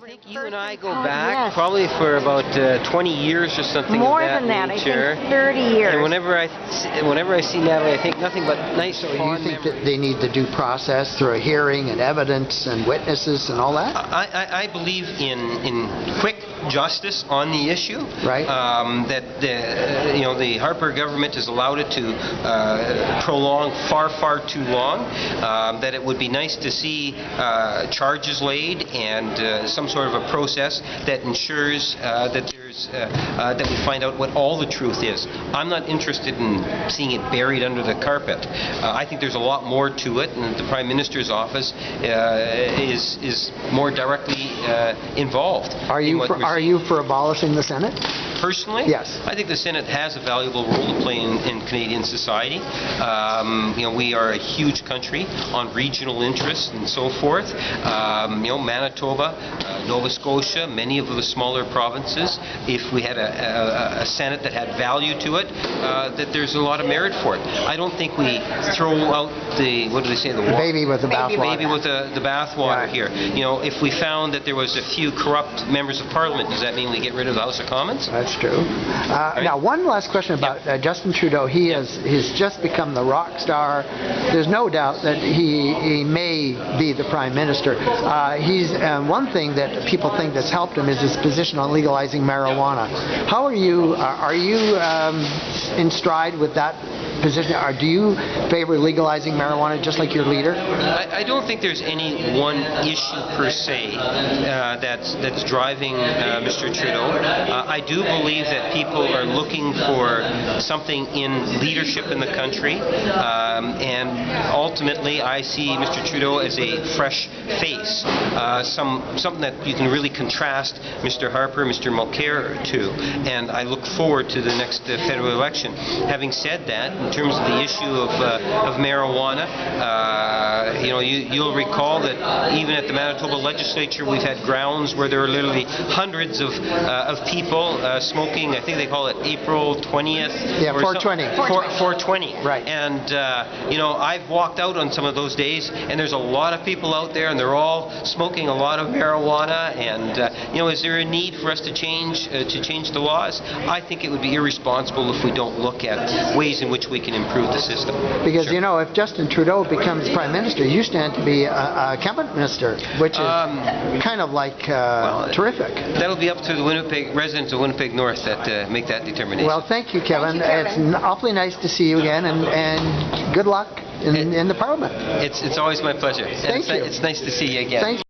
think you and I go back probably for about 20 years or something More of that than that, nature. I think 30 years. And whenever I see Natalie, I think nothing but nice. So you think that they need the due process through a hearing and evidence and witnesses and all that? I believe in quick justice on the issue. Right. That the Harper government has allowed it to prolong far too long. That it would be nice to see charges laid and some sort of a process that ensures that we find out what all the truth is. I'm not interested in seeing it buried under the carpet. I think there's a lot more to it, and the Prime Minister's office is more directly involved. Are you for abolishing the Senate? Personally, yes. I think the Senate has a valuable role to play in Canadian society. We are a huge country on regional interests and so forth. Manitoba, Nova Scotia, many of the smaller provinces, if we had a Senate that had value to it, that there's a lot of merit for it. I don't think we throw out the baby with the bathwater. Baby with the bathwater here. If we found that there was a few corrupt members of Parliament, does that mean we get rid of the House of Commons? That's true. Right. Now, one last question about Justin Trudeau. He's just become the rock star. There's no doubt that he may be the Prime Minister. One thing that people think that's helped him is his position on legalizing marijuana. How are you? Are you in stride with that position? Or do you favor legalizing marijuana just like your leader? I don't think there's any one issue per se that's driving Mr. Trudeau. I do believe that people are looking for something in leadership in the country, and ultimately I see Mr. Trudeau as a fresh face, something that you can really contrast Mr. Harper, Mr. Mulcair to, and I look forward to the next federal election. Having said that, in terms of the issue of marijuana, you'll recall that even at the Manitoba legislature we've had grounds where there are literally hundreds of people smoking. I think they call it April 20th. Yeah, 420. 420. Right. And I've walked out on some of those days, and there's a lot of people out there, and they're all smoking a lot of marijuana. And is there a need for us to change the laws? I think it would be irresponsible if we don't look at ways in which we can improve the system. Because if Justin Trudeau becomes Prime Minister, you stand to be a cabinet minister, which is kind of like terrific. That'll be up to the residents of Winnipeg North that make that determination. Well, thank you, Kevin. It's awfully nice to see you again, and good luck in the Parliament. It's always my pleasure. Thank you. It's nice to see you again. Thank you.